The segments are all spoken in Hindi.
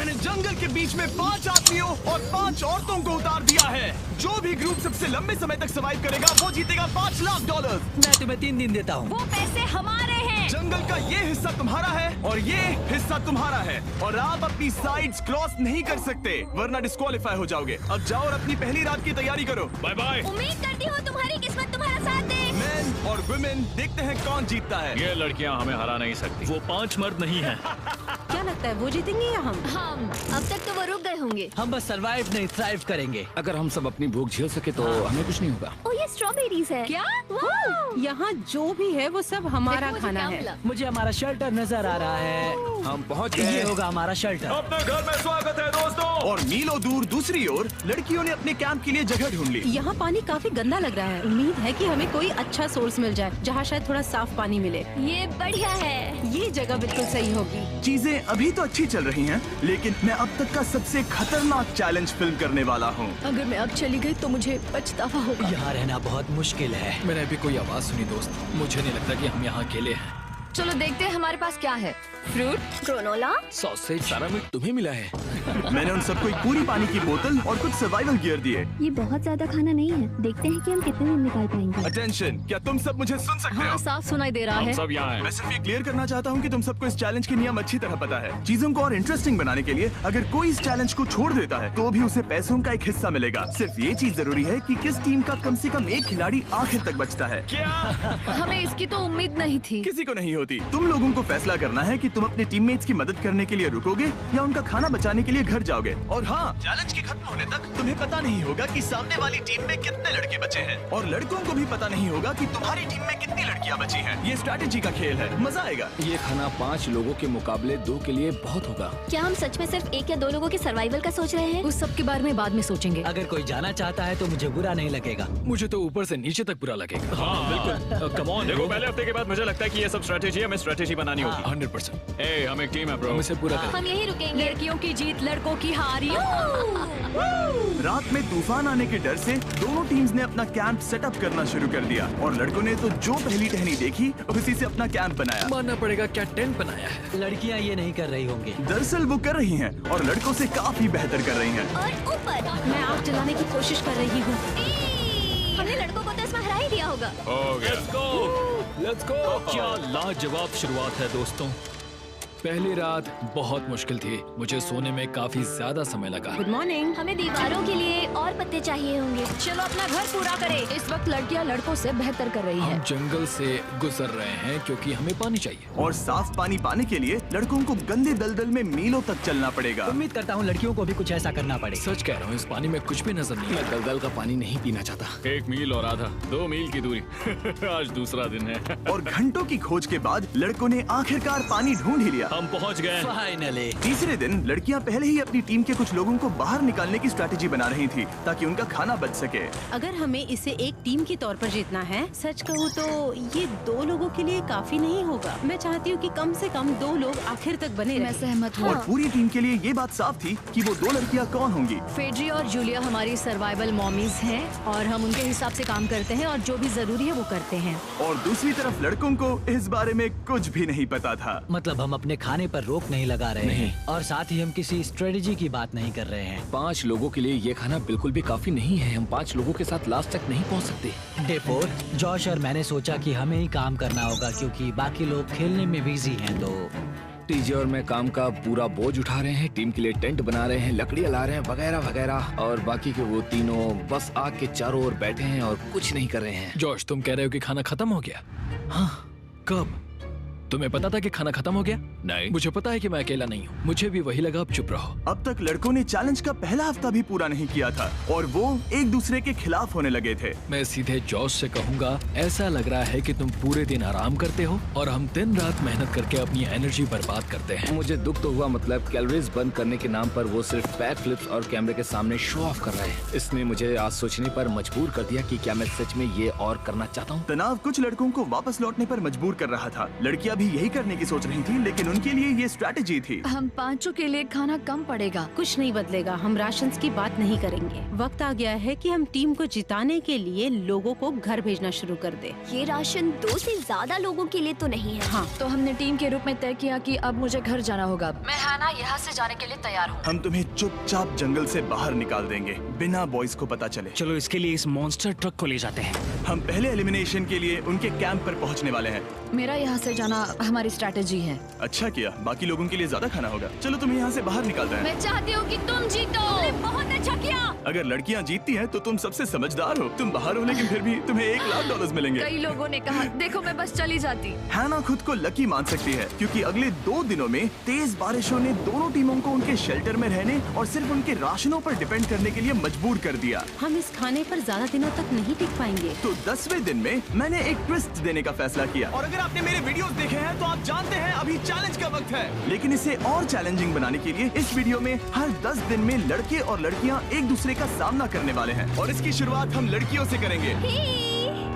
मैंने जंगल के बीच में 5 आदमियों और 5 औरतों को उतार दिया है। जो भी ग्रुप सबसे लंबे समय तक सर्वाइव करेगा वो जीतेगा $5 लाख। मैं तुम्हें 3 दिन देता हूँ। वो पैसे हमारे हैं। जंगल का ये हिस्सा तुम्हारा है और ये हिस्सा तुम्हारा है और आप अपनी साइड्स क्रॉस नहीं कर सकते वरना डिस्क्वालीफाई हो जाओगे। अब जाओ और अपनी पहली रात की तैयारी करो। Bye bye. उम्मीद करती हूँ तुम्हारी किस्मत तुम्हारा साथ दे। मेन और वुमेन, देखते हैं कौन जीतता है। ये लड़कियां हमें हरा नहीं सकती। वो 5 मर्द नहीं हैं। क्या लगता है वो जीतेंगे या हम? अब तक तो वो रुक गए होंगे। हम बस सरवाइव नहीं थ्राइव करेंगे। अगर हम सब अपनी भूख झेल सके तो हमें कुछ नहीं होगा। ओ ये स्ट्रॉबेरीज है। क्या? यहाँ जो भी है वो सब हमारा खाना है। मुझे हमारा शेल्टर नजर आ रहा है। हम पहुँच ये गए। होगा हमारा शेल्टर। अपने घर में स्वागत है दोस्तों। और मीलों दूर दूसरी ओर लड़कियों ने अपने कैंप के लिए जगह ढूंढ ली। यहाँ पानी काफी गंदा लग रहा है। उम्मीद है कि हमें कोई अच्छा सोर्स मिल जाए जहाँ शायद थोड़ा साफ पानी मिले। ये बढ़िया है। ये जगह बिल्कुल सही होगी। चीजें अभी तो अच्छी चल रही हैं, लेकिन मैं अब तक का सबसे खतरनाक चैलेंज फिल्म करने वाला हूँ। अगर मैं अब चली गई तो मुझे पछतावा होगा। यहाँ रहना बहुत मुश्किल है। मैंने अभी कोई आवाज सुनी दोस्त। मुझे नहीं लगता कि हम यहाँ अकेले हैं। चलो देखते हैं हमारे पास क्या है। Fruit, granola. सॉसेज, सारा मीट तुम्हें मिला है। मैंने उन सबको एक पूरी पानी की बोतल और कुछ सर्वाइवल गियर दिए। ये बहुत ज्यादा खाना नहीं है। देखते हैं कि हम कितने दिन निकाल पाएंगे। अटेंशन, क्या तुम सब मुझे सुन सकते हो? साफ सुनाई दे रहा हम है। सब यहाँ हैं। मैं सिर्फ ये क्लियर करना चाहता हूँ कि तुम सबको इस चैलेंज के नियम अच्छी तरह पता है। चीजों को और इंटरेस्टिंग बनाने के लिए अगर कोई इस चैलेंज को छोड़ देता है तो भी उसे पैसों का एक हिस्सा मिलेगा। सिर्फ ये चीज जरूरी है कि किस टीम का कम से कम एक खिलाड़ी आखिर तक बचता है। हमें इसकी तो उम्मीद नहीं थी। किसी को नहीं होती। तुम लोगों को फैसला करना है कि तुम अपने टीममेट्स की मदद करने के लिए रुकोगे या उनका खाना बचाने के लिए घर जाओगे। और हाँ, चैलेंज के खत्म होने तक तुम्हें पता नहीं होगा कि सामने वाली टीम में कितने लड़के बचे हैं और लड़कों को भी पता नहीं होगा कि तुम्हारी टीम में कितनी लड़कियां बची हैं। ये स्ट्रैटेजी का खेल है, मजा आएगा। ये खाना 5 लोगों के मुकाबले 2 के लिए बहुत होगा। क्या हम सच में सिर्फ 1 या 2 लोगों के सर्वाइवल का सोच रहे हैं? उस सब के बारे में बाद में सोचेंगे। अगर कोई जाना चाहता है तो मुझे बुरा नहीं लगेगा। मुझे तो ऊपर से नीचे तक बुरा लगेगा। हाँ बिल्कुल। Come on. देखो पहले हफ्ते के बाद मुझे लगता है कि ये सब स्ट्रेटेजी हमें स्ट्रेटेजी बनानी होगी। 100%। ए, हम एक टीम है ब्रो। हम इसे पूरा करेंगे। हम यही रुकेंगे। लड़कियों की जीत, लड़कों की हार। रात में तूफान आने के डर से दोनों टीम्स ने अपना कैंप सेटअप करना शुरू कर दिया और लड़कों ने तो जो पहली टहनी देखी उसी से अपना कैंप बनाया। मानना पड़ेगा, क्या टेंट बनाया है। लड़कियाँ ये नहीं कर रही होंगी। दरअसल वो कर रही हैं और लड़कों से काफी बेहतर कर रही हैं। और ऊपर मैं आग जलाने की कोशिश कर रही हूँ। हमने लड़कों को तो इसमें हरा ही दिया होगा। हो गया। Let's go. क्या लाजवाब शुरुआत है दोस्तों। पहली रात बहुत मुश्किल थी। मुझे सोने में काफी ज्यादा समय लगा। Good morning. हमें दीवारों के लिए और पत्ते चाहिए होंगे। चलो अपना घर पूरा करें। इस वक्त लड़कियां लड़कों से बेहतर कर रही हम है। जंगल से गुजर रहे हैं क्योंकि हमें पानी चाहिए। और साफ पानी पाने के लिए लड़कों को गंदे दलदल में मीलों तक चलना पड़ेगा। उम्मीद करता हूँ लड़कियों को भी कुछ ऐसा करना पड़े। सच कह रहा हूँ, इस पानी में कुछ भी नजर नहीं। मैं दलदल का पानी नहीं पीना चाहता। 1 मील और आधा, 2 मील की दूरी। आज दूसरा दिन है। और घंटों की खोज के बाद लड़कों ने आखिरकार पानी ढूंढ ही लिया। हम पहुंच गए। फाइनली। तीसरे दिन लड़कियां पहले ही अपनी टीम के कुछ लोगों को बाहर निकालने की स्ट्रैटेजी बना रही थी ताकि उनका खाना बच सके। अगर हमें इसे एक टीम के तौर पर जीतना है, सच कहूँ तो ये 2 लोगों के लिए काफी नहीं होगा। मैं चाहती हूँ कि कम से कम 2 लोग आखिर तक बने मैं रहें। सहमत हूँ। और पूरी टीम के लिए ये बात साफ थी कि वो 2 लड़कियां कौन होंगी। फेड्री और जूलिया हमारी सर्वाइवल मॉमीज हैं और हम उनके हिसाब से काम करते हैं और जो भी जरूरी है वो करते हैं। और दूसरी तरफ लड़कों को इस बारे में कुछ भी नहीं पता था। मतलब हम अपने खाने पर रोक नहीं लगा रहे हैं और साथ ही हम किसी स्ट्रेटेजी की बात नहीं कर रहे हैं। 5 लोगों के लिए ये खाना बिल्कुल भी काफी नहीं है। हम 5 लोगों के साथ लास्ट तक नहीं पहुंच सकते। डे 4, जॉश और मैंने सोचा कि हमें ही काम करना होगा क्योंकि बाकी लोग खेलने में बिजी हैं। तो टीजे और मैं काम का पूरा बोझ उठा रहे हैं। टीम के लिए टेंट बना रहे हैं, लकड़ियाँ ला रहे हैं, वगैरह वगैरह। और बाकी के वो तीनों बस आग के चारों ओर बैठे हैं और कुछ नहीं कर रहे हैं। जॉश, तुम कह रहे हो कि खाना खत्म हो गया? हाँ, कब? तुम्हें पता था कि खाना खत्म हो गया? नहीं, मुझे पता है कि मैं अकेला नहीं हूँ। मुझे भी वही लगा। अब चुप रहो। अब तक लड़कों ने चैलेंज का पहला हफ्ता भी पूरा नहीं किया था और वो एक दूसरे के खिलाफ होने लगे थे। मैं सीधे जॉश से कहूँगा, ऐसा लग रहा है कि तुम पूरे दिन आराम करते हो और हम दिन रात मेहनत करके अपनी एनर्जी बर्बाद करते हैं। मुझे दुख तो हुआ, मतलब कैलोरीज बर्न करने के नाम पर वो सिर्फ बैक फ्लिप्स और कैमरे के सामने शो ऑफ कर रहे हैं। इसने मुझे आज सोचने पर मजबूर कर दिया कि क्या मैं सच में ये और करना चाहता हूँ। तनाव कुछ लड़कों को वापस लौटने पर मजबूर कर रहा था। लड़कियां भी भी यही करने की सोच रही थी, लेकिन उनके लिए ये स्ट्रैटेजी थी। हम पांचों के लिए खाना कम पड़ेगा। कुछ नहीं बदलेगा, हम राशन की बात नहीं करेंगे। वक्त आ गया है कि हम टीम को जिताने के लिए लोगों को घर भेजना शुरू कर दे। ये राशन 2 से ज्यादा लोगों के लिए तो नहीं है। हाँ, तो हमने टीम के रूप में तय किया कि अब मुझे घर जाना होगा। मैं हैना यहाँ से जाने के लिए तैयार हूँ। हम तुम्हें चुपचाप जंगल से बाहर निकाल देंगे, बिना बॉयज को पता चले। चलो इसके लिए इस मॉन्स्टर ट्रक को ले जाते हैं। हम पहले एलिमिनेशन के लिए उनके कैंप पर पहुंचने वाले हैं। मेरा यहाँ से जाना हमारी स्ट्रैटेजी है। अच्छा किया, बाकी लोगों के लिए ज्यादा खाना होगा। चलो तुम्हें यहाँ से बाहर निकालते हैं। मैं चाहती हूँ कि तुम जीतो। बहुत अच्छा किया। अगर लड़कियाँ जीतती हैं तो तुम सबसे समझदार हो। तुम बाहर हो लेकिन फिर भी तुम्हें $1,00,000 मिलेंगे। कई लोगों ने कहा देखो मैं बस चली जाती। हैना खुद को लकी मान सकती है, क्योंकि अगले 2 दिनों में तेज बारिशों ने दोनों टीमों को उनके शेल्टर में रहने और सिर्फ उनके राशनों पर डिपेंड करने के लिए मजबूर कर दिया। हम इस खाने पर ज्यादा दिनों तक नहीं टिक पाएंगे। तो 10वें दिन में मैंने एक ट्विस्ट देने का फैसला किया। और अगर आपने मेरे वीडियोस देखे हैं तो आप जानते हैं अभी चैलेंज का वक्त है। लेकिन इसे और चैलेंजिंग बनाने के लिए इस वीडियो में हर 10 दिन में लड़के और लड़कियां एक दूसरे का सामना करने वाले हैं, और इसकी शुरुआत हम लड़कियों से करेंगे।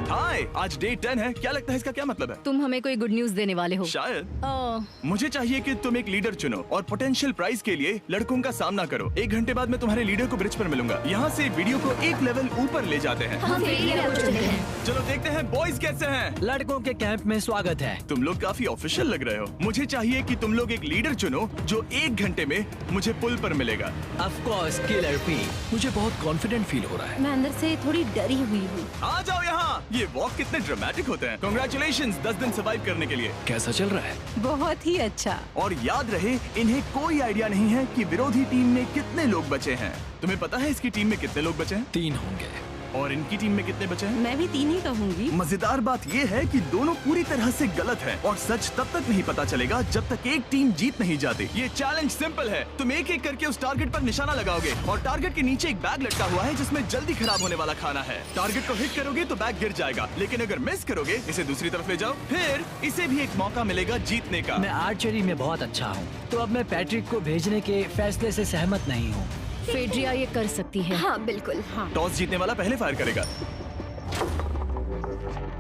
हाय, आज डे 10 है। क्या लगता है इसका क्या मतलब है? तुम हमें कोई गुड न्यूज देने वाले हो। शायद। ओह, मुझे चाहिए कि तुम एक लीडर चुनो और पोटेंशियल प्राइज के लिए लड़कों का सामना करो। 1 घंटे बाद मैं तुम्हारे लीडर को ब्रिज पर मिलूंगा। यहाँ से वीडियो को एक लेवल ऊपर ले जाते हैं। हम फेलियर हो चुके हैं। चलो देखते हैं बॉयज कैसे हैं। लड़कों के कैंप में स्वागत है। तुम लोग काफी ऑफिशियल लग रहे हो। मुझे चाहिए कि तुम लोग एक लीडर चुनो जो 1 घंटे में मुझे पुल पर मिलेगा। Of course killer P. मुझे बहुत कॉन्फिडेंट फील हो रहा है। मैं अंदर से थोड़ी डरी हुई हूँ। आ जाओ यहाँ। ये वॉक कितने ड्रामेटिक होते हैं। कांग्रेचुलेशंस 10 दिन सर्वाइव करने के लिए। कैसा चल रहा है? बहुत ही अच्छा। और याद रहे, इन्हें कोई आइडिया नहीं है कि विरोधी टीम में कितने लोग बचे हैं। तुम्हें पता है इसकी टीम में कितने लोग बचे हैं? 3 होंगे। और इनकी टीम में कितने बचे हैं? मैं भी 3 ही कहूँगी। मजेदार बात ये है कि दोनों पूरी तरह से गलत हैं, और सच तब तक नहीं पता चलेगा जब तक एक टीम जीत नहीं जाती। ये चैलेंज सिंपल है। तुम एक एक करके उस टारगेट पर निशाना लगाओगे, और टारगेट के नीचे एक बैग लटका हुआ है जिसमें जल्दी खराब होने वाला खाना है। टारगेट को हिट करोगे तो बैग गिर जाएगा, लेकिन अगर मिस करोगे इसे दूसरी तरफ ले जाओ, फिर इसे भी एक मौका मिलेगा जीतने का। मैं आर्चरी में बहुत अच्छा हूँ, तो अब मैं पैट्रिक को भेजने के फैसले से सहमत नहीं हूँ। फेड्रिया ये कर सकती है। हाँ बिल्कुल। हाँ। टॉस जीतने वाला पहले फायर करेगा।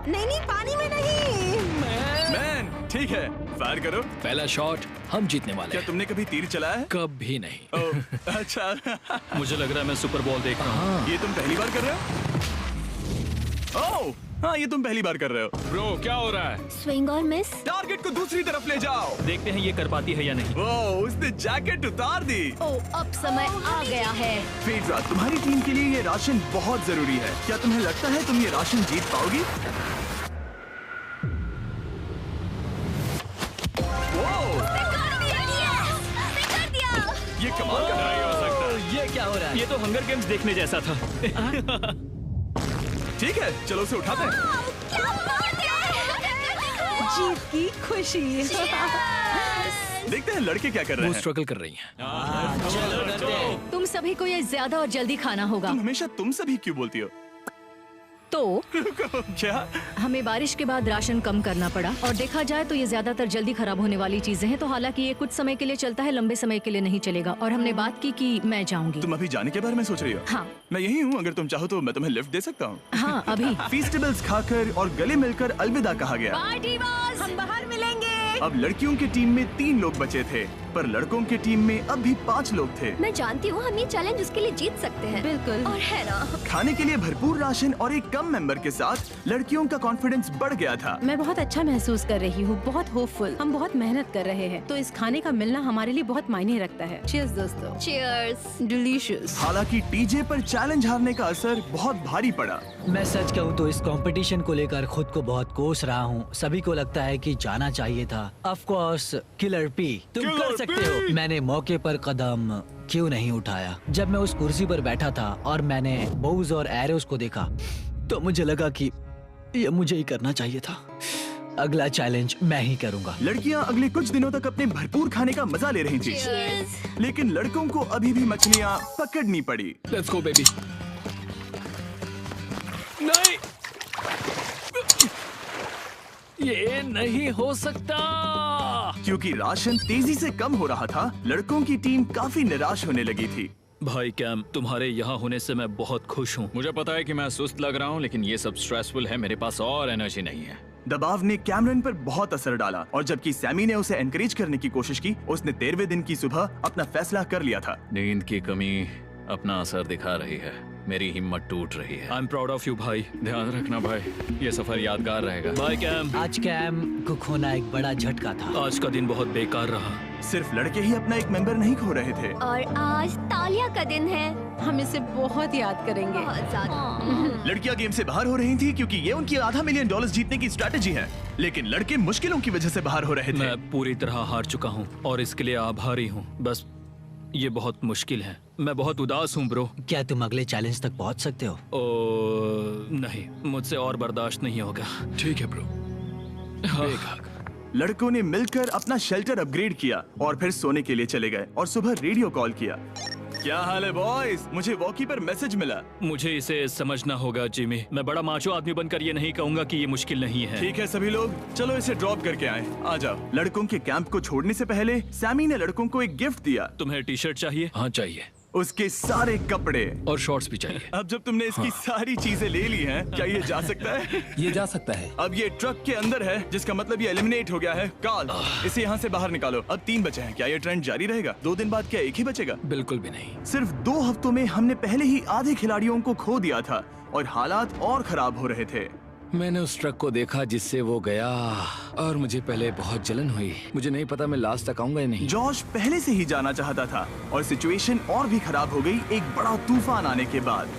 नहीं, पानी में नहीं। मैन, ठीक है, फायर करो। पहला शॉट हम जीतने वाले क्या हैं। तुमने कभी तीर चलाया है? कभी नहीं। ओह, अच्छा। मुझे लग रहा है मैं सुपर बॉल देख रहा हूँ। ये तुम पहली बार कर रहे हो? ओह, हाँ, ये तुम पहली बार कर रहे हो। ब्रो क्या हो रहा है? स्विंग और मिस। टारगेट को दूसरी तरफ ले जाओ। देखते हैं ये कर पाती है या नहीं। ओह, उसने जैकेट उतार दी। ओह, अब समय आ गया है। फेड्रा, तुम्हारी टीम के लिए ये राशन बहुत जरूरी है। क्या तुम्हें लगता है तुम ये राशन जीत पाओगी? ओह, ये कमाल का नहीं हो सकता। ये क्या हो रहा है? ये तो हंगर गेम्स देखने जैसा था। ठीक है, चलो उसे उठाते हैं। जीत की खुशी। देखते हैं लड़के क्या कर रहे वो हैं। स्ट्रगल कर रही हैं। चलो करते हैं। तुम सभी को ये ज्यादा और जल्दी खाना होगा। तुम हमेशा तुम सभी क्यों बोलती हो? तो क्या? हमें बारिश के बाद राशन कम करना पड़ा, और देखा जाए तो ये ज्यादातर जल्दी खराब होने वाली चीजें हैं। तो हालांकि ये कुछ समय के लिए चलता है, लंबे समय के लिए नहीं चलेगा। और हमने बात की कि मैं जाऊंगी। तुम अभी जाने के बारे में सोच रही हो? हाँ। मैं यही हूँ, अगर तुम चाहो तो मैं तुम्हें लिफ्ट दे सकता हूँ। हाँ, अभी। फीस्टेबल्स खाकर और गले मिलकर अलविदा कहा गया। पार्टी बॉस, हम बाहर मिलेंगे। अब लड़कियों की टीम में 3 लोग बचे थे, पर लड़कों की टीम में अब भी 5 लोग थे। मैं जानती हूँ हम ये चैलेंज उसके लिए जीत सकते हैं। बिल्कुल। और है ना। खाने के लिए भरपूर राशन और एक कम मेंबर के साथ लड़कियों का कॉन्फिडेंस बढ़ गया था। मैं बहुत अच्छा महसूस कर रही हूँ, बहुत होपफुल। हम बहुत मेहनत कर रहे हैं, तो इस खाने का मिलना हमारे लिए बहुत मायने रखता है। चीयर्स दोस्तों। चीयर्स। डिलीशियस। हालांकि टीजे पर चैलेंज हारने का असर बहुत भारी पड़ा। मैं सच कहूँ तो इस कंपटीशन को लेकर खुद को बहुत कोस रहा हूँ। सभी को लगता है कि जाना चाहिए था। ऑफ कोर्स किलर पी, तुम कर सकते हो। मैंने मौके पर कदम क्यों नहीं उठाया? जब मैं उस कुर्सी पर बैठा था और मैंने बोव्स और एरोस को देखा, तो मुझे लगा कि ये मुझे ही करना चाहिए था। अगला चैलेंज मैं ही करूंगा। लड़कियां अगले कुछ दिनों तक अपने भरपूर खाने का मजा ले रही थी, लेकिन लड़कों को अभी भी मछलियां पकड़नी पड़ी। Let's go baby. नहीं, ये नहीं हो सकता। क्योंकि राशन तेजी से कम हो रहा था, लड़कों की टीम काफी निराश होने लगी थी। भाई कैम, तुम्हारे यहाँ होने से मैं बहुत खुश हूँ। मुझे पता है कि मैं सुस्त लग रहा हूँ, लेकिन ये सब स्ट्रेसफुल है। मेरे पास और एनर्जी नहीं है। दबाव ने कैमरन पर बहुत असर डाला और जबकि सैमी ने उसे एनकरेज करने की कोशिश की, उसने 13वें दिन की सुबह अपना फैसला कर लिया था। नींद की कमी अपना असर दिखा रही है, मेरी हिम्मत टूट रही है। I am proud of you भाई। ध्यान रखना भाई, ये सफर यादगार रहेगा। Bye cam. आज कैम को खोना एक बड़ा झटका था। आज का दिन बहुत बेकार रहा। सिर्फ लड़के ही अपना एक मेंबर नहीं खो रहे थे। और आज तालिया का दिन है। हम इसे बहुत याद करेंगे। बहुत ज्यादा। लड़कियां गेम से बाहर हो रही थी क्योंकि ये उनकी $500 मिलियन जीतने की स्ट्रैटेजी है, लेकिन लड़के मुश्किलों की वजह से बाहर हो रहे थे। मैं पूरी तरह हार चुका हूँ और इसके लिए आभारी हूँ। बस ये बहुत मुश्किल है। मैं बहुत उदास हूँ ब्रो। क्या तुम अगले चैलेंज तक पहुंच सकते हो? नहीं, मुझसे और बर्दाश्त नहीं होगा। ठीक है ब्रो। लड़कों ने मिलकर अपना शेल्टर अपग्रेड किया और फिर सोने के लिए चले गए और सुबह रेडियो कॉल किया। क्या हाल है बॉयज? मुझे वॉकी पर मैसेज मिला। मुझे इसे समझना होगा जिमी। मैं बड़ा माचो आदमी बनकर ये नहीं कहूँगा कि ये मुश्किल नहीं है। ठीक है सभी लोग, चलो इसे ड्रॉप करके आए। आ जाओ। लड़कों के कैंप को छोड़ने से पहले सैमी ने लड़कों को एक गिफ्ट दिया। तुम्हें टी शर्ट चाहिए? हाँ चाहिए। उसके सारे कपड़े और शॉर्ट्स भी चाहिए। अब जब तुमने इसकी सारी चीजें ले ली हैं, क्या ये जा सकता है? ये जा सकता है। अब ये ट्रक के अंदर है, जिसका मतलब ये एलिमिनेट हो गया है। कार्ल, इसे यहाँ से बाहर निकालो। अब 3 बचे हैं। क्या ये ट्रेंड जारी रहेगा? 2 दिन बाद क्या एक ही बचेगा? बिल्कुल भी नहीं। सिर्फ 2 हफ्तों में हमने पहले ही आधे खिलाड़ियों को खो दिया था और हालात और खराब हो रहे थे। मैंने उस ट्रक को देखा जिससे वो गया और मुझे पहले बहुत जलन हुई। मुझे नहीं पता मैं लास्ट तक आऊंगा या नहीं। जॉश पहले से ही जाना चाहता था और सिचुएशन और भी खराब हो गई एक बड़ा तूफान आने के बाद।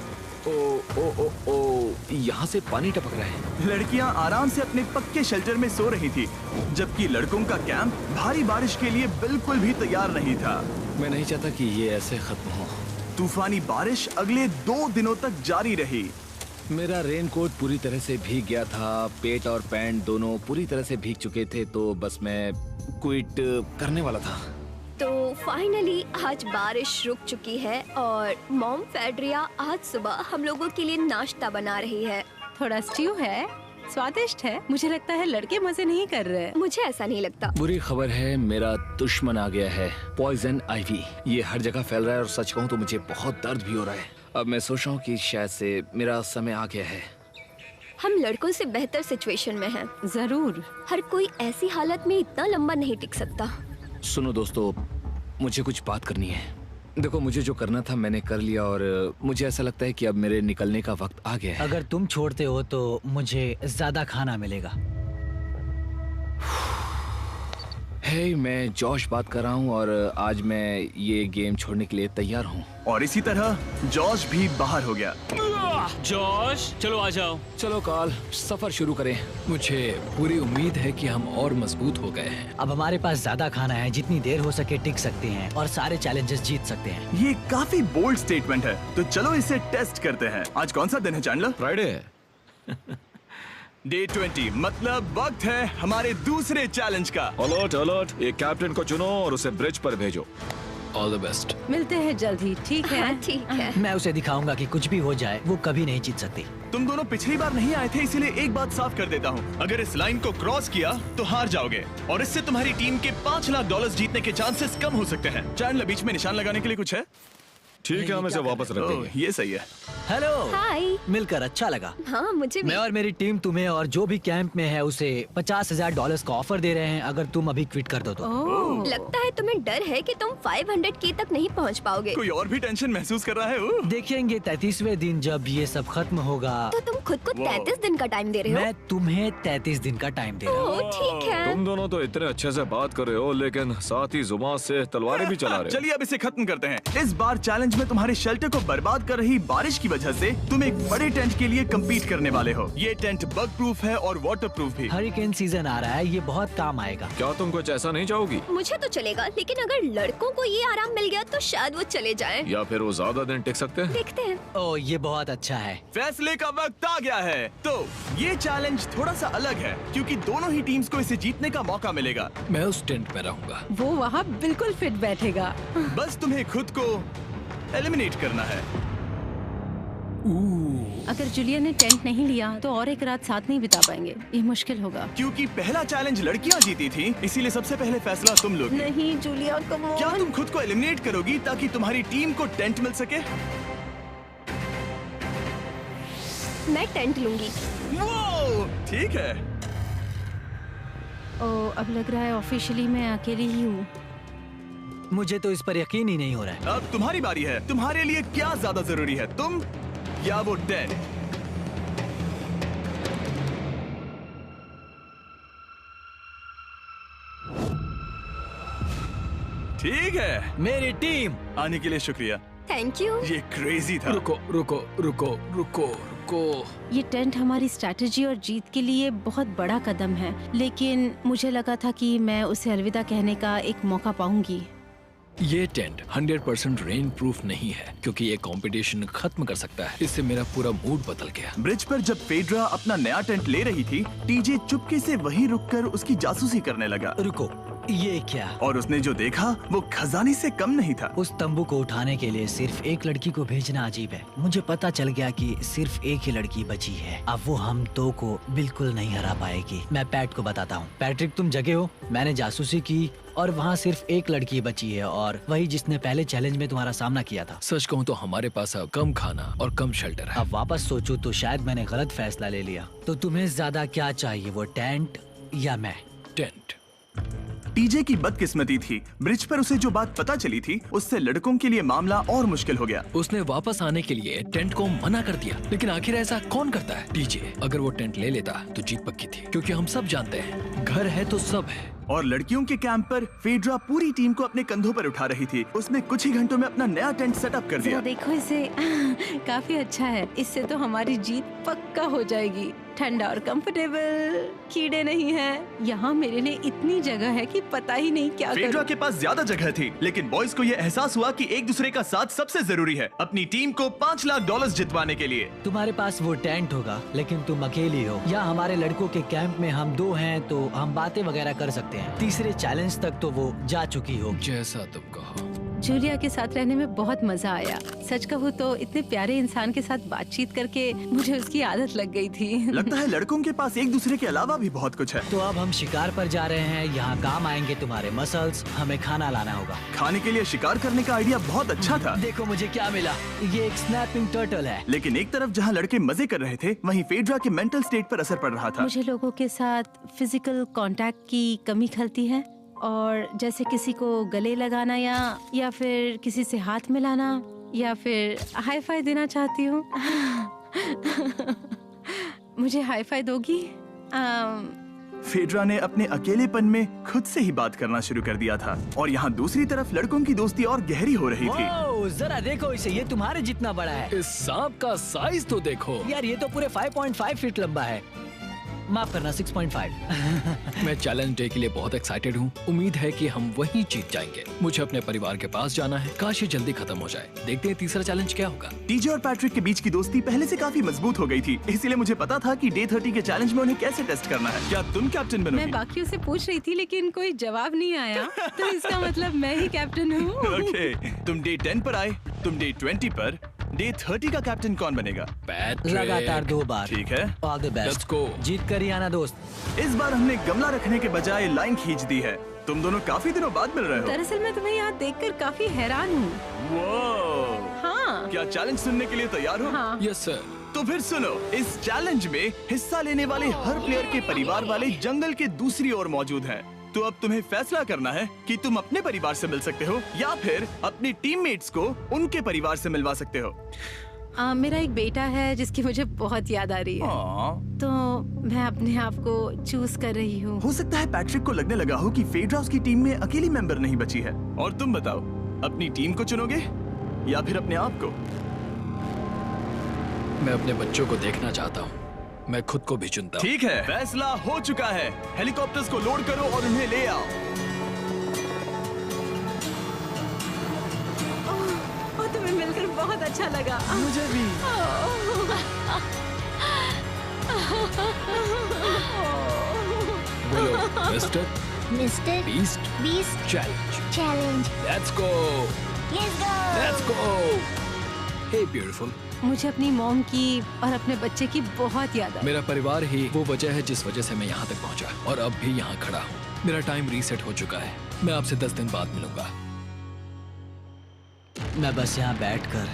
ओ ओ ओ ओ, यहाँ से पानी टपक रहा है। लड़कियां आराम से अपने पक्के शेल्टर में सो रही थी, जबकि लड़कों का कैंप भारी बारिश के लिए बिल्कुल भी तैयार नहीं था। मैं नहीं चाहता कि ये ऐसे खत्म हो। तूफानी बारिश अगले 2 दिनों तक जारी रही। मेरा रेनकोट पूरी तरह से भीग गया था, पेट और पैंट दोनों पूरी तरह से भीग चुके थे, तो बस मैं क्विट करने वाला था। तो फाइनली आज बारिश रुक चुकी है और मॉम फेड्रिया आज सुबह हम लोगों के लिए नाश्ता बना रही है। थोड़ा स्ट्यू है, स्वादिष्ट है। मुझे लगता है लड़के मजे नहीं कर रहे। मुझे ऐसा नहीं लगता। बुरी खबर है, मेरा दुश्मन आ गया है, पॉइजन आइवी। ये हर जगह फैल रहा है और सच कहूँ तो मुझे बहुत दर्द भी हो रहा है। अब मैं सोच रहा हूँ कि शायद से मेरा समय आ गया है। हम लड़कों से बेहतर सिचुएशन में हैं। जरूर। हर कोई ऐसी हालत में इतना लंबा नहीं टिक सकता। सुनो दोस्तों, मुझे कुछ बात करनी है। देखो, मुझे जो करना था मैंने कर लिया और मुझे ऐसा लगता है कि अब मेरे निकलने का वक्त आ गया है। अगर तुम छोड़ते हो तो मुझे ज्यादा खाना मिलेगा। हे, मैं जॉश बात कर रहा हूँ और आज मैं ये गेम छोड़ने के लिए तैयार हूँ। और इसी तरह जॉश भी बाहर हो गया। जॉश, चलो आ जाओ। चलो कार्ल, सफर शुरू करें। मुझे पूरी उम्मीद है कि हम और मजबूत हो गए हैं। अब हमारे पास ज्यादा खाना है, जितनी देर हो सके टिक सकते हैं और सारे चैलेंजेस जीत सकते हैं। ये काफी बोल्ड स्टेटमेंट है, तो चलो इसे टेस्ट करते हैं। आज कौन सा दिन है चैंडलर? फ्राइडे। डे 20, मतलब वक्त है हमारे दूसरे चैलेंज का। अलर्ट अलर्ट, एक कैप्टन को चुनो और उसे ब्रिज पर भेजो। All the best. मिलते हैं जल्द ही, ठीक है? हाँ, ठीक है। मैं उसे दिखाऊंगा कि कुछ भी हो जाए वो कभी नहीं जीत सकती। तुम दोनों पिछली बार नहीं आए थे, इसीलिए एक बात साफ कर देता हूँ। अगर इस लाइन को क्रॉस किया तो हार जाओगे और इससे तुम्हारी टीम के $5 लाख जीतने के चांसेस कम हो सकते हैं। चैंडलर, बीच में निशान लगाने के लिए कुछ है? ठीक है, हम इसे वापस रख ओह, देंगे। ये सही है। हेलो। हाय। मिलकर अच्छा लगा। हाँ, मुझे भी। मैं और मेरी टीम तुम्हें और जो भी कैंप में है उसे $50,000 का ऑफर दे रहे हैं अगर तुम अभी क्विट कर दो तो। लगता है तुम्हें डर है कि तुम 500K तक नहीं पहुंच पाओगे। कोई और भी टेंशन महसूस कर रहा है? देखेंगे 33वें दिन जब ये सब खत्म होगा। तो तुम खुद को 33 दिन का टाइम दे रहे हो? मैं तुम्हें 33 दिन का टाइम दे रहा हूँ। ओह, ठीक है। तुम दोनों तो इतने अच्छे से बात कर रहे हो, लेकिन साथ ही जुबान से तलवारें भी चला रहे हो। चलिए अब इसे खत्म करते हैं। इस बार चैलेंज में तुम्हारे शेल्टर को बर्बाद कर रही बारिश की वजह से तुम एक बड़े टेंट के लिए कम्पीट करने वाले हो। ये टेंट बग प्रूफ है और वाटर प्रूफ भी। हरिकेन सीजन आ रहा है, ये बहुत काम आएगा। क्या तुम कुछ ऐसा नहीं चाहोगी? मुझे तो चलेगा, लेकिन अगर लड़कों को ये आराम मिल गया तो शायद वो चले जाएं। या फिर वो ज्यादा दिन टिक सकते हैं? देखते हैं। ओह, ये बहुत अच्छा है। फैसले का वक्त आ गया है। तो ये चैलेंज थोड़ा सा अलग है क्योंकि दोनों ही टीम्स को इसे जीतने का मौका मिलेगा। मैं उस टेंट में रहूंगा। वो वहाँ बिल्कुल फिट बैठेगा। बस तुम्हें खुद को एलिमिनेट करना है। अगर जूलिया ने टेंट नहीं लिया तो और एक रात साथ नहीं बिता पाएंगे। ये मुश्किल होगा। क्योंकि पहला चैलेंज लड़कियां जीती थी, इसीलिए सबसे पहले फैसला तुम लोगी। नहीं जूलिया, कम ऑन। क्या तुम खुद को एलिमिनेट करोगी ताकि तुम्हारी टीम को टेंट मिल सके? मैं टेंट लूंगी। वो ठीक है। अब लग रहा है ऑफिशियली मैं अकेली ही हूँ। मुझे तो इस पर यकीन ही नहीं हो रहा है। अब तुम्हारी बारी है। तुम्हारे लिए क्या ज्यादा जरूरी है, तुम या वो टेंट? ठीक है, मेरी टीम आने के लिए शुक्रिया। Thank you. ये क्रेजी था। रुको रुको रुको रुको रुको। ये टेंट हमारी स्ट्रैटेजी और जीत के लिए बहुत बड़ा कदम है, लेकिन मुझे लगा था कि मैं उसे अलविदा कहने का एक मौका पाऊंगी। ये टेंट 100% रेन प्रूफ नहीं है, क्योंकि ये कंपटीशन खत्म कर सकता है। इससे मेरा पूरा मूड बदल गया। ब्रिज पर जब फेड्रा अपना नया टेंट ले रही थी, टीजे चुपके से वहीं रुककर उसकी जासूसी करने लगा। रुको, ये क्या? और उसने जो देखा वो खजाने से कम नहीं था। उस तंबू को उठाने के लिए सिर्फ एक लड़की को भेजना अजीब है। मुझे पता चल गया कि सिर्फ एक ही लड़की बची है। अब वो हम दो को बिल्कुल नहीं हरा पाएगी। मैं पैट को बताता हूँ। पैट्रिक, तुम जगे हो? मैंने जासूसी की और वहाँ सिर्फ एक लड़की बची है, और वही जिसने पहले चैलेंज में तुम्हारा सामना किया था। सच कहूँ तो हमारे पास अब कम खाना और कम शेल्टर है। अब वापस सोचूं तो शायद मैंने गलत फैसला ले लिया। तो तुम्हें ज्यादा क्या चाहिए, वो टेंट या मैं? टेंट। टीजे की बदकिस्मती थी, ब्रिज पर उसे जो बात पता चली थी उससे लड़कों के लिए मामला और मुश्किल हो गया। उसने वापस आने के लिए टेंट को मना कर दिया, लेकिन आखिर ऐसा कौन करता है? टीजे, अगर वो टेंट ले लेता तो जीत पक्की थी, क्योंकि हम सब जानते हैं घर है तो सब है। और लड़कियों के कैंप पर फेड्रा पूरी टीम को अपने कंधों पर उठा रही थी। उसने कुछ ही घंटों में अपना नया टेंट सेटअप कर दिया। देखो इसे, काफी अच्छा है। इससे तो हमारी जीत पक्का हो जाएगी। ठंडा और कंफर्टेबल, कीड़े नहीं हैं। यहाँ मेरे लिए इतनी जगह है कि पता ही नहीं क्या करूं। फेड्रा के पास ज्यादा जगह थी, लेकिन बॉयज को ये एहसास हुआ कि एक दूसरे का साथ सबसे जरूरी है अपनी टीम को $5 लाख जितवाने के लिए। तुम्हारे पास वो टेंट होगा, लेकिन तुम अकेली हो। या हमारे लड़कों के कैंप में हम दो हैं तो हम बातें वगैरह कर सकते हैं। तीसरे चैलेंज तक तो वो जा चुकी हो। जैसा तुम कहो। जूलिया के साथ रहने में बहुत मजा आया। सच कहूँ तो इतने प्यारे इंसान के साथ बातचीत करके मुझे उसकी आदत लग गई थी। लगता है लड़कों के पास एक दूसरे के अलावा भी बहुत कुछ है। तो अब हम शिकार पर जा रहे हैं। यहाँ काम आएंगे तुम्हारे मसल्स। हमें खाना लाना होगा। खाने के लिए शिकार करने का आइडिया बहुत अच्छा था। देखो मुझे क्या मिला, ये एक स्नैपिंग टर्टल है। लेकिन एक तरफ जहाँ लड़के मजे कर रहे थे, वहीं फेड्रा के मेंटल स्टेट पर असर पड़ रहा था। मुझे लोगों के साथ फिजिकल कांटेक्ट की कमी खलती है, और जैसे किसी को गले लगाना या फिर किसी से हाथ मिलाना या फिर हाई फाई देना चाहती हूँ। मुझे हाई फाई दोगी? फेड्रा ने अपने अकेलेपन में खुद से ही बात करना शुरू कर दिया था, और यहाँ दूसरी तरफ लड़कों की दोस्ती और गहरी हो रही थी। ओह, जरा देखो इसे, ये तुम्हारे जितना बड़ा है। इस सांप का साइज तो देखो यार, ये तो पूरे 5.5 फीट लंबा है। माफ करना, 6.5। मैं चैलेंज डे के लिए बहुत एक्साइटेड हूँ। उम्मीद है कि हम वहीं जीत जाएंगे। मुझे अपने परिवार के पास जाना है। काश ये जल्दी खत्म हो जाए। देखते हैं तीसरा चैलेंज क्या होगा। टीजे और पैट्रिक के बीच की दोस्ती पहले से काफी मजबूत हो गई थी, इसीलिए मुझे पता था कि डे 30 के चैलेंज में उन्हें कैसे टेस्ट करना है। क्या तुम कैप्टन बनोगी? मैं बाकियों से पूछ रही थी, लेकिन कोई जवाब नहीं आया, तो इसका मतलब मैं ही कैप्टन हूँ। ओके, तुम डे 10 पर आए, तुम डे 20 पर। डे 30 का कैप्टन कौन बनेगा? पैट्रिक। लगातार 2 बार। ठीक है, all the best. Let's go. जीत कर ही आना दोस्त। इस बार हमने गमला रखने के बजाय लाइन खींच दी है। तुम दोनों काफी दिनों बाद मिल रहे हो। दरअसल मैं तुम्हें यहाँ देखकर काफी हैरान हूँ। वो हाँ। क्या चैलेंज सुनने के लिए तैयार हो? हाँ। Yes sir. तो फिर सुनो, इस चैलेंज में हिस्सा लेने वाले हर प्लेयर के परिवार वाले जंगल के दूसरी ओर मौजूद हैं। तो अब तुम्हें फैसला करना है कि तुम अपने परिवार से मिल सकते हो या फिर अपनी टीममेट्स को उनके परिवार से मिलवा सकते हो। मेरा एक बेटा है जिसकी मुझे बहुत याद आ रही है, तो मैं अपने आप को चूज कर रही हूँ। हो सकता है पैट्रिक को लगने लगा हो कि फेड्रा उसकी टीम में अकेली मेंबर नहीं बची है। और तुम बताओ, अपनी टीम को चुनोगे या फिर अपने आप को? मैं अपने बच्चों को देखना चाहता हूँ। मैं खुद को भी चुनता हूँ। ठीक है, फैसला हो चुका है। हेलीकॉप्टर्स को लोड करो और उन्हें ले आओ। तुम्हें मिलकर बहुत अच्छा लगा। मुझे भी। बोलो mister Beast challenge. Let's go. Hey beautiful. मुझे अपनी मॉम की और अपने बच्चे की बहुत याद आई। मेरा परिवार ही वो वजह है जिस वजह से मैं यहाँ तक पहुँचा और अब भी यहाँ खड़ा हूँ। मेरा टाइम रीसेट हो चुका है। मैं आपसे 10 दिन बाद मिलूंगा। मैं बस यहाँ बैठकर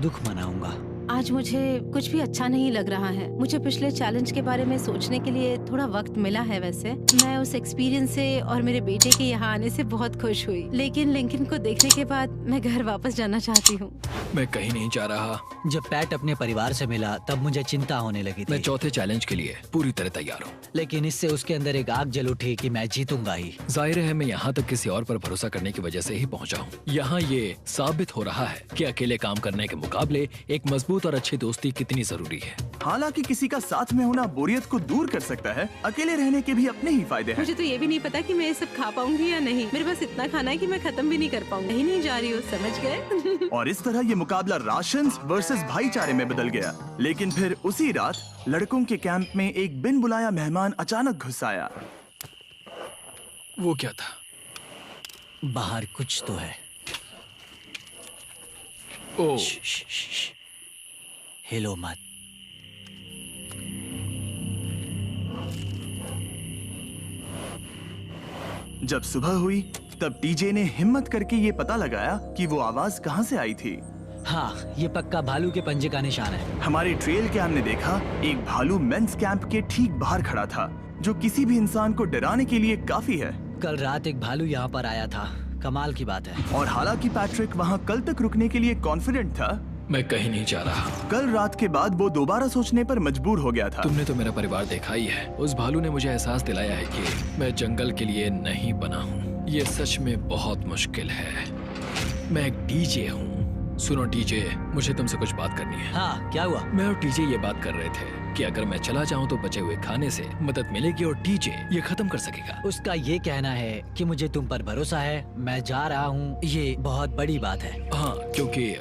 दुख मनाऊंगा। आज मुझे कुछ भी अच्छा नहीं लग रहा है। मुझे पिछले चैलेंज के बारे में सोचने के लिए थोड़ा वक्त मिला है। वैसे मैं उस एक्सपीरियंस से और मेरे बेटे के यहाँ आने से बहुत खुश हुई, लेकिन लिंकन को देखने के बाद मैं घर वापस जाना चाहती हूँ। मैं कहीं नहीं जा रहा। जब पैट अपने परिवार से मिला तब मुझे चिंता होने लगी थी। मैं चौथे चैलेंज के लिए पूरी तरह तैयार हूँ, लेकिन इससे उसके अंदर एक आग जल उठी कि मैं जीतूंगा ही। जाहिर है मैं यहाँ तक किसी और पर भरोसा करने की वजह से ही पहुँचा हूँ। यहाँ ये साबित हो रहा है कि अकेले काम करने के मुकाबले एक मजबूत और अच्छी दोस्ती कितनी जरूरी है। हालांकि किसी का साथ में होना बोरियत को दूर कर सकता है, अकेले रहने के भी अपने ही फायदे हैं। मुझे तो ये भी नहीं पता कि मैं ये सब खा पाऊंगी या नहीं। मेरे पास इतना खाना है कि मैं खत्म भी नहीं कर पाऊंगी। कहीं नहीं जा रही हूँ, समझ गए? और इस तरह ये मुकाबला राशंस वर्सेस भाईचारे में बदल गया। लेकिन फिर उसी रात लड़कों के कैंप में एक बिन बुलाया मेहमान अचानक घुस आया। वो क्या था? बाहर कुछ तो है। ओ, हिलो मत। जब सुबह हुई तब टीजे ने हिम्मत करके ये पता लगाया कि वो आवाज कहाँ से आई थी। हाँ, ये पक्का भालू के पंजे का निशान है। हमारी ट्रेल कैम ने देखा एक भालू मेंस कैंप के ठीक बाहर खड़ा था, जो किसी भी इंसान को डराने के लिए काफी है। कल रात एक भालू यहाँ पर आया था, कमाल की बात है। और हालांकि पैट्रिक वहाँ कल तक रुकने के लिए कॉन्फिडेंट था, मैं कहीं नहीं जा रहा। कल रात के बाद वो दोबारा सोचने पर मजबूर हो गया था। तुमने तो मेरा परिवार देखा ही है। उस भालू ने मुझे एहसास दिलाया है कि मैं जंगल के लिए नहीं बना हूँ। ये सच में बहुत मुश्किल है। मैं एक डीजे हूँ। सुनो डीजे, मुझे तुमसे कुछ बात करनी है। हाँ, क्या हुआ? मैं और डीजे ये बात कर रहे थे कि अगर मैं चला जाऊँ तो बचे हुए खाने से मदद मिलेगी और डीजे ये खत्म कर सकेगा। उसका ये कहना है कि मुझे तुम पर भरोसा है, मैं जा रहा हूँ। ये बहुत बड़ी बात है। हाँ, क्योंकि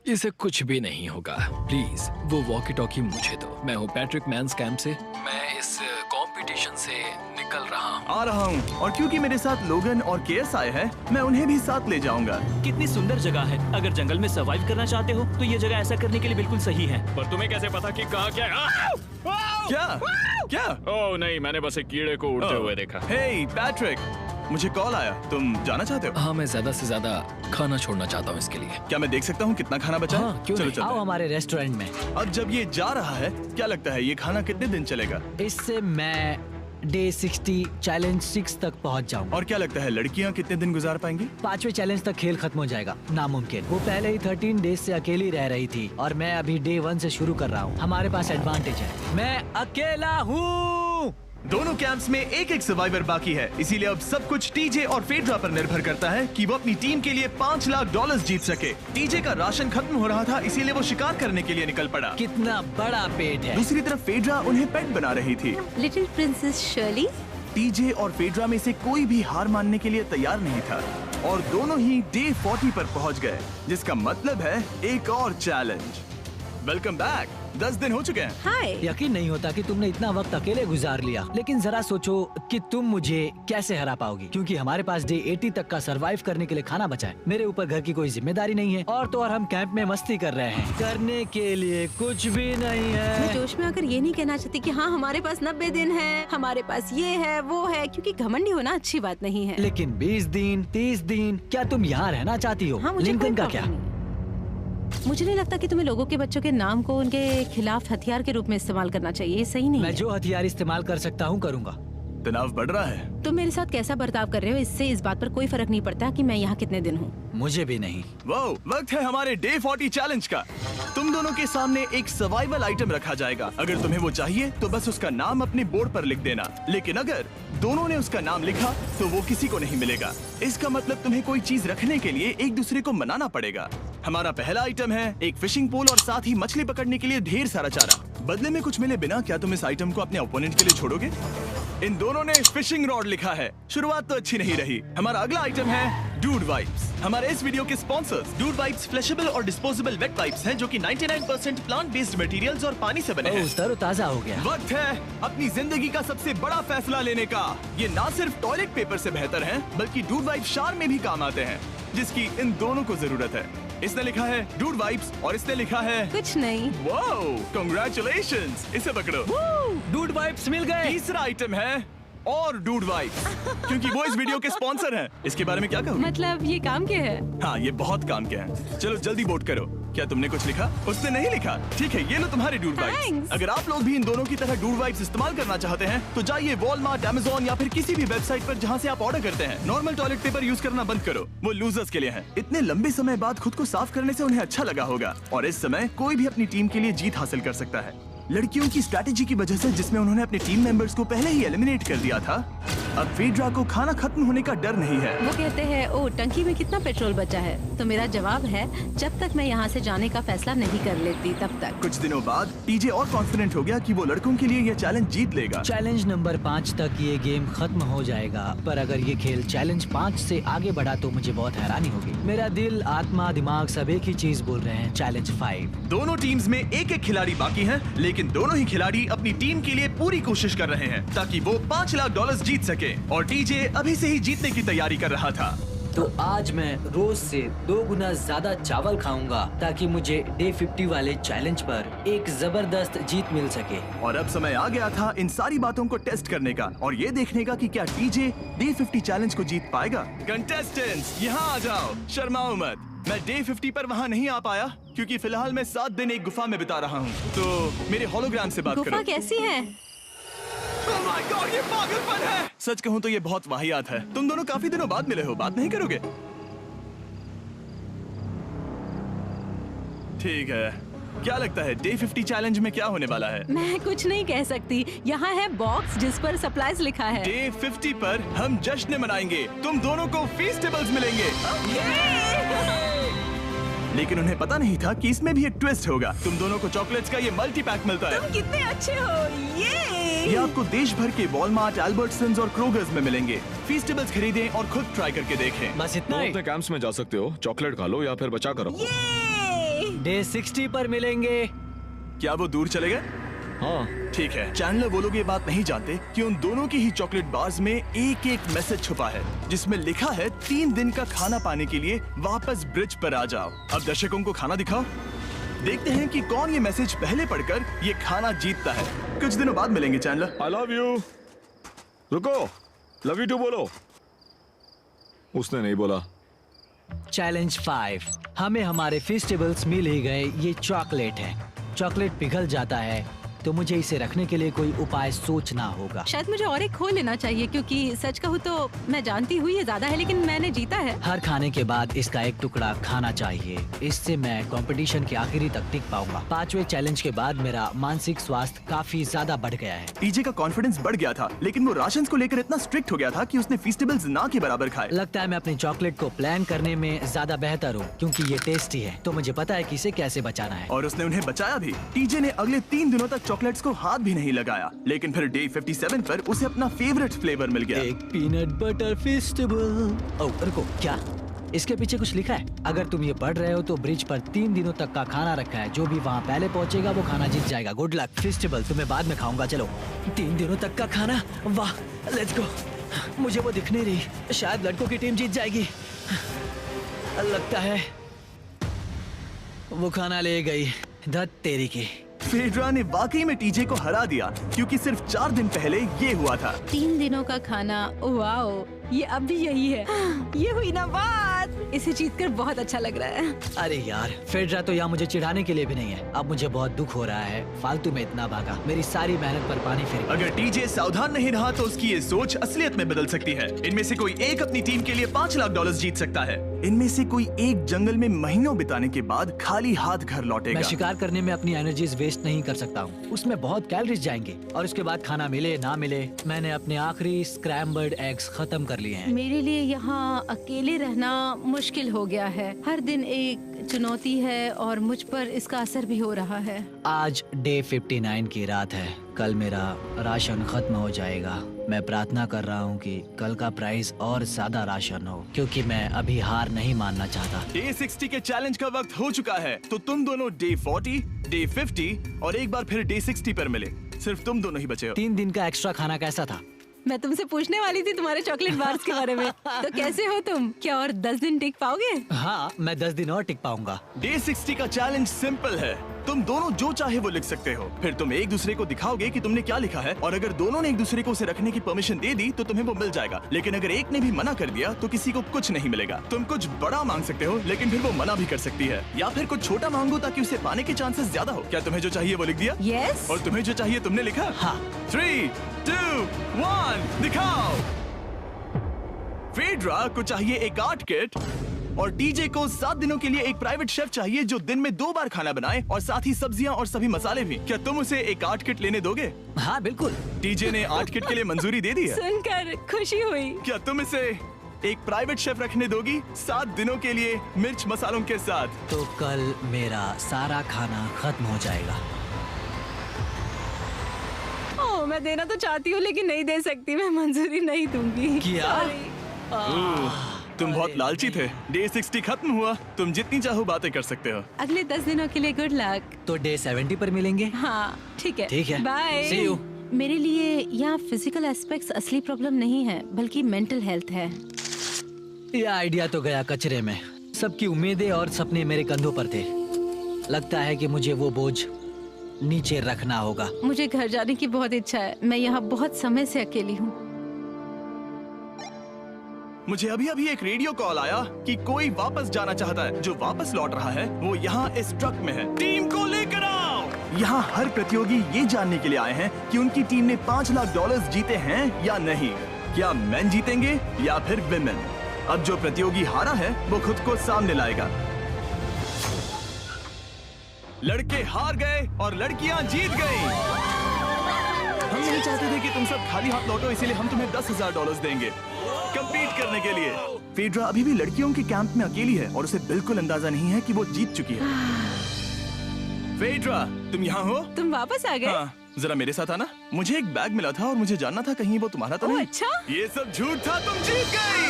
इसे कुछ भी नहीं होगा। प्लीज वो वॉकी टॉकी मुझे दो। मैं हूँ पैट्रिक मैंस कैंप से। मैं इस कंपटीशन से निकल रहा हूँ। आ रहा हूँ, और क्योंकि मेरे साथ लोगन और केएस आए हैं, मैं उन्हें भी साथ ले जाऊंगा। कितनी सुंदर जगह है। अगर जंगल में सर्वाइव करना चाहते हो तो ये जगह ऐसा करने के लिए बिल्कुल सही है। पर तुम्हें कैसे पता कि कहाँ क्या है? क्या? क्या? ओह नहीं, मैंने बस एक कीड़े को उड़ते हुए देखा। हे पैट्रिक, मुझे कॉल आया। तुम जाना चाहते हो? हाँ, मैं ज्यादा से ज्यादा खाना छोड़ना चाहता हूँ इसके लिए। क्या मैं देख सकता हूँ कितना खाना बचा? हाँ, क्यों चलो नहीं? चलते आओ हैं। हमारे रेस्टोरेंट में। अब जब ये जा रहा है, क्या लगता है ये खाना कितने दिन चलेगा? इससे मैं डे 60 चैलेंज 6 तक पहुंच जाऊंगा। और क्या लगता है लड़कियाँ कितने दिन गुजार पाएंगी? 5वें चैलेंज तक खेल खत्म हो जाएगा। नामुमकिन। वो पहले ही 13 डेज से अकेली रह रही थी और मैं अभी डे 1 से शुरू कर रहा हूँ। हमारे पास एडवांटेज है, मैं अकेला हूँ। दोनों कैंप्स में एक एक सर्वाइवर बाकी है, इसीलिए अब सब कुछ टीजे और फेड्रा पर निर्भर करता है कि वो अपनी टीम के लिए $5 लाख जीत सके। टीजे का राशन खत्म हो रहा था, इसीलिए वो शिकार करने के लिए निकल पड़ा। कितना बड़ा पेट है। दूसरी तरफ फेड्रा उन्हें पेट बना रही थी। Little princess Shirley. टीजे और फेड्रा में से कोई भी हार मानने के लिए तैयार नहीं था और दोनों ही डे 40 पर पहुंच गए, जिसका मतलब है एक और चैलेंज। Welcome back. 10 दिन हो चुके हैं। हाय। यकीन नहीं होता कि तुमने इतना वक्त अकेले गुजार लिया, लेकिन जरा सोचो कि तुम मुझे कैसे हरा पाओगी, क्योंकि हमारे पास डे 80 तक का सरवाइव करने के लिए खाना बचा है। मेरे ऊपर घर की कोई जिम्मेदारी नहीं है और तो और हम कैंप में मस्ती कर रहे हैं। करने के लिए कुछ भी नहीं है। मैं जोश में आकर ये नहीं कहना चाहती कि हाँ हमारे पास 90 दिन है, हमारे पास ये है वो है, क्योंकि घमंडी होना अच्छी बात नहीं है। लेकिन 20 दिन 30 दिन, क्या तुम यहाँ रहना चाहती हो? हाँ, मुझे लिंकन कोई का क्या? प्रॉब्लम नहीं। मुझे नहीं लगता कि तुम्हें लोगों के बच्चों के नाम को उनके खिलाफ हथियार के रूप में इस्तेमाल करना चाहिए। ये सही नहीं मैं है। जो हथियार इस्तेमाल कर सकता हूँ करूँगा। तनाव बढ़ रहा है। तुम मेरे साथ कैसा बर्ताव कर रहे हो, इससे इस बात पर कोई फर्क नहीं पड़ता कि मैं यहाँ कितने दिन हूँ। मुझे भी नहीं। वो वक्त है हमारे डे 40 चैलेंज का। तुम दोनों के सामने एक सर्वाइवल आइटम रखा जाएगा। अगर तुम्हें वो चाहिए तो बस उसका नाम अपने बोर्ड पर लिख देना, लेकिन अगर दोनों ने उसका नाम लिखा तो वो किसी को नहीं मिलेगा। इसका मतलब तुम्हें कोई चीज रखने के लिए एक दूसरे को मनाना पड़ेगा। हमारा पहला आइटम है एक फिशिंग पोल और साथ ही मछली पकड़ने के लिए ढेर सारा चारा। बदले में कुछ मिले बिना क्या तुम इस आइटम को अपने ओपोनेंट के लिए छोड़ोगे? इन दोनों ने फिशिंग रॉड लिखा है। शुरुआत तो अच्छी नहीं रही। हमारा अगला आइटम है डूड वाइप्स। हमारे इस वीडियो के स्पॉन्सर्स डूड वाइप्स फ्लैशेबल और डिस्पोजेबल वेट वाइप्स हैं, जो कि 99% प्लांट बेस्ड मटेरियल्स और पानी से बने हैं। तरोताजा हो गया। वक्त है अपनी जिंदगी का सबसे बड़ा फैसला लेने का। ये ना सिर्फ टॉयलेट पेपर से बेहतर हैं, बल्कि डूड वाइप शार में भी काम आते हैं, जिसकी इन दोनों को जरूरत है। इसने लिखा है डूड वाइप्स और इसने लिखा है कुछ नहीं। Wow, congratulations. इसे पकड़ो। डूड वाइप्स मिल गए। तीसरा आइटम है और डूड वाइब्स, क्योंकि वो इस वीडियो के स्पॉन्सर हैं। इसके बारे में क्या कहोगे? मतलब ये काम क्या है? हाँ, ये बहुत काम के हैं। चलो जल्दी वोट करो। क्या तुमने कुछ लिखा? उसने नहीं लिखा। ठीक है, ये लो तुम्हारे डूड वाइब्स। अगर आप लोग भी इन दोनों की तरह डूड वाइब्स इस्तेमाल करना चाहते हैं तो जाइए वॉलमार्ट, अमेज़न या फिर किसी भी वेबसाइट पर जहाँ से आप ऑर्डर करते हैं। नॉर्मल टॉयलेट पेपर यूज करना बंद करो, वो लूजर्स के लिए है। इतने लंबे समय बाद खुद को साफ करने से उन्हें अच्छा लगा होगा और इस समय कोई भी अपनी टीम के लिए जीत हासिल कर सकता है। लड़कियों की स्ट्रैटेजी की वजह से, जिसमें उन्होंने अपने टीम मेंबर्स को पहले ही एलिमिनेट कर दिया था, अब फेड्रा को खाना खत्म होने का डर नहीं है। वो कहते हैं, ओ टंकी में कितना पेट्रोल बचा है? तो मेरा जवाब है, जब तक मैं यहाँ से जाने का फैसला नहीं कर लेती तब तक। कुछ दिनों बाद टीजे और कॉन्फिडेंट हो गया कि वो लड़कों के लिए ये चैलेंज जीत लेगा। चैलेंज नंबर 5 तक ये गेम खत्म हो जाएगा, पर अगर ये खेल चैलेंज 5 से आगे बढ़ा तो मुझे बहुत हैरानी होगी। मेरा दिल, आत्मा, दिमाग सब एक ही चीज बोल रहे हैं, चैलेंज 5। दोनों टीम्स में एक एक खिलाड़ी बाकी हैं, लेकिन दोनों ही खिलाड़ी अपनी टीम के लिए पूरी कोशिश कर रहे हैं ताकि वो $5 लाख जीत सके और टीजे अभी से ही जीतने की तैयारी कर रहा था। तो आज मैं रोज से 2 गुना ज्यादा चावल खाऊंगा ताकि मुझे डे 50 वाले चैलेंज पर एक जबरदस्त जीत मिल सके। और अब समय आ गया था इन सारी बातों को टेस्ट करने का और ये देखने का कि क्या टीजे डे 50 चैलेंज को जीत पाएगा। कंटेस्टेंट्स यहाँ आ जाओ, शर्माओ मत। मैं डे 50 पर वहाँ नहीं आ पाया क्योंकि फिलहाल मैं 7 दिन एक गुफा में बिता रहा हूँ, तो मेरे होलोग्राम से बात करो। गुफा कैसी है? Oh my God, ये पागलपन है। सच कहूँ तो ये बहुत वाहियात है। तुम दोनों काफी दिनों बाद मिले हो, बात नहीं करोगे? ठीक है, क्या लगता है डे 50 चैलेंज में क्या होने वाला है? मैं कुछ नहीं कह सकती। यहाँ है बॉक्स जिस पर सप्लाईज लिखा है। डे 50 पर हम जश्न मनाएंगे, तुम दोनों को फीस्टेबल्स मिलेंगे। लेकिन उन्हें पता नहीं था कि इसमें भी एक ट्विस्ट होगा। तुम दोनों को चॉकलेट्स का ये मल्टी पैक मिलता है। तुम कितने अच्छे हो। ये आपको देश भर के वॉलमार्ट, अल्बर्टसन्स और क्रोगर्स में मिलेंगे। फीस्टेबल्स खरीदें और खुद ट्राई करके देखें। बस इतना ही। अपने कैंप्स में जा सकते हो, चॉकलेट खा लो या फिर बचा करो। डे 60 पर मिलेंगे। क्या वो दूर चले गए? हाँ ठीक है। चैंडलर वो लोग ये बात नहीं जानते कि उन दोनों की ही चॉकलेट बार्स में एक एक मैसेज छुपा है जिसमें लिखा है 3 दिन का खाना पाने के लिए वापस ब्रिज पर आ जाओ। अब दर्शकों को खाना दिखाओ, देखते हैं कि कौन ये मैसेज पहले पढ़कर ये खाना जीतता है। कुछ दिनों बाद मिलेंगे चैंडलर। I love you. रुको, लव यू टू बोलो। उसने नहीं बोला। चैलेंज 5, हमें हमारे फेस्टिवल्स मिल ही गए। ये चॉकलेट है। चॉकलेट पिघल जाता है तो मुझे इसे रखने के लिए कोई उपाय सोचना होगा। शायद मुझे और एक खो लेना चाहिए क्योंकि सच कहूँ तो मैं जानती हूँ ये ज्यादा है लेकिन मैंने जीता है। हर खाने के बाद इसका एक टुकड़ा खाना चाहिए, इससे मैं कंपटीशन के आखिरी तक टिक पाऊंगा। 5वें चैलेंज के बाद मेरा मानसिक स्वास्थ्य काफी ज्यादा बढ़ गया है। टीजे का कॉन्फिडेंस बढ़ गया था, लेकिन वो राशन को लेकर इतना स्ट्रिक्ट हो गया था कि उसने फीस्टेबल्स ना के बराबर खाए। लगता है मैं अपनी चॉकलेट को प्लान करने में ज्यादा बेहतर हूँ क्योंकि ये टेस्टी है, तो मुझे पता है कि इसे कैसे बचाना है। और उसने उन्हें बचाया भी। टीजे ने अगले 3 दिनों तक चॉकलेट्स को हाथ भी नहीं लगाया, लेकिन फिर डे 57 पर उसे अपना फेवरेट फ्लेवर मिल गया। एक पीनट बटर फेस्टिवल। ओह रुको, क्या इसके पीछे कुछ लिखा है? अगर तुम ये पढ़ रहे हो तो ब्रिज पर 3 दिनों तक का खाना रखा है। जो भी वहाँ पहले पहुँचेगा वो खाना जीत जाएगा। Good luck. फेस्टिवल तुम्हें बाद में खाऊंगा। चलो 3 दिनों तक का खाना, वाह लेट्स गो। मुझे वो दिख नहीं रही, शायद लड़कों की टीम जीत जाएगी। लगता है वो खाना ले गई। धत तेरी की। फेड्रा ने वाकई में टीजे को हरा दिया क्योंकि सिर्फ 4 दिन पहले ये हुआ था। 3 दिनों का खाना, वाओ, ये अब भी यही है। ये हुई ना बात। इसे जीतकर बहुत अच्छा लग रहा है। अरे यार, फेड्रा तो यहाँ मुझे चिढ़ाने के लिए भी नहीं है। अब मुझे बहुत दुख हो रहा है, फालतू में इतना भागा, मेरी सारी मेहनत पर पानी फिर गया। अगर टीजे सावधान नहीं रहा तो उसकी ये सोच असलियत में बदल सकती है। इनमें से कोई एक अपनी टीम के लिए $5 लाख जीत सकता है। इनमें से कोई एक जंगल में महीनों बिताने के बाद खाली हाथ घर लौटेगा। मैं शिकार करने में अपनी एनर्जीज वेस्ट नहीं कर सकता हूँ, उसमें बहुत कैलोरीज जाएंगे और उसके बाद खाना मिले ना मिले, मैंने अपने आखिरी स्क्रैम्बल्ड एग्स खत्म कर लिए हैं। मेरे लिए यहाँ अकेले रहना मुश्किल हो गया है। हर दिन एक चुनौती है और मुझ पर इसका असर भी हो रहा है। आज डे 59 की रात है। कल मेरा राशन खत्म हो जाएगा। मैं प्रार्थना कर रहा हूँ कि कल का प्राइस और ज्यादा राशन हो क्योंकि मैं अभी हार नहीं मानना चाहता। डे 60 के चैलेंज का वक्त हो चुका है, तो तुम दोनों डे 40, डे 50 और एक बार फिर डे 60 पर मिले। सिर्फ तुम दोनों ही बचे हो। 3 दिन का एक्स्ट्रा खाना कैसा था? मैं तुमसे पूछने वाली थी तुम्हारे चॉकलेट बार्स के बारे में। तो कैसे हो तुम? क्या और 10 दिन टिक पाओगे? हाँ, मैं 10 दिन और टिक पाऊंगा। डे 60 का चैलेंज सिंपल है। तुम दोनों जो चाहे वो लिख सकते हो। फिर तुम एक दूसरे को दिखाओगे कि तुमने क्या लिखा है, और अगर दोनों ने एक दूसरे को उसे रखने की परमिशन दे दी तो तुम्हें वो मिल जाएगा। लेकिन अगर एक ने भी मना कर दिया तो किसी को कुछ नहीं मिलेगा। तुम कुछ बड़ा मांग सकते हो, लेकिन फिर वो मना भी कर सकती है, या फिर कुछ छोटा मांगो ताकि उसे पाने के चांसेस ज्यादा हो। क्या तुम्हें जो चाहिए वो लिख दिया? यस। और तुम्हें जो चाहिए तुमने लिखा? हाँ। 3, 2, 1 दिखाओ। फेड्रा को चाहिए एक आर्ट किट, और टीजे को 7 दिनों के लिए एक प्राइवेट शेफ चाहिए जो दिन में 2 बार खाना बनाए, और साथ ही सब्जियां और सभी मसाले भी। क्या तुम उसे एक आर्ट किट लेने दोगे? हाँ बिल्कुल। टीजे ने आर्ट किट के लिए मंजूरी दे दी है। सुनकर खुशी हुई। क्या तुम इसे एक प्राइवेट शेफ रखने दोगी 7 दिनों के लिए मिर्च मसालों के साथ? तो कल मेरा सारा खाना खत्म हो जाएगा। ओह, मैं देना तो चाहती हूँ लेकिन नहीं दे सकती। मैं मंजूरी नहीं दूंगी। क्या? तुम बहुत लालची थे। डे 60 खत्म हुआ। तुम जितनी चाहो बातें कर सकते हो। अगले 10 दिनों के लिए गुड लक। तो डे 70 पर मिलेंगे। हाँ ठीक है। ठीक है। बाय। See you। मेरे लिए यहाँ फिजिकल एस्पेक्ट्स असली प्रॉब्लम नहीं है, बल्कि मेंटल हेल्थ है। ये आइडिया तो गया कचरे में। सबकी उम्मीदें और सपने मेरे कंधों पर थे। लगता है कि मुझे वो बोझ नीचे रखना होगा। मुझे घर जाने की बहुत इच्छा है। मैं यहाँ बहुत समय से अकेली हूँ। मुझे अभी अभी एक रेडियो कॉल आया कि कोई वापस जाना चाहता है। जो वापस लौट रहा है वो यहाँ इस ट्रक में है। टीम को लेकर आओ। यहाँ हर प्रतियोगी ये जानने के लिए आए हैं कि उनकी टीम ने $5 लाख जीते हैं या नहीं। क्या मेन जीतेंगे या फिर विमेन? अब जो प्रतियोगी हारा है वो खुद को सामने लाएगा। लड़के हार गए और लड़कियां जीत गई। हम नहीं चाहते थे कि तुम सब खाली हाथ लौटो, इसीलिए हम तुम्हें $10,000 देंगे कंपीट करने के लिए। फेड्रा अभी भी लड़कियों के कैंप में अकेली है और उसे बिल्कुल अंदाजा नहीं है कि वो जीत चुकी है। फेड्रा, तुम यहाँ हो? तुम वापस आ गए? हाँ, जरा मेरे साथ आना। मुझे एक बैग मिला था और मुझे जानना था कहीं वो तुम्हारा तो नहीं। अच्छा? ये सब झूठ था, तुम जीत गई।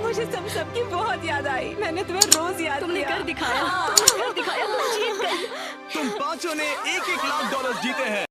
मुझे सबकी बहुत याद आई। मैंने तुम्हें रोज याद तुमने कर दिखाया। तुमने कर दिखाया। तुम जीत गई। तुम पांचों ने $1-1 लाख जीते हैं।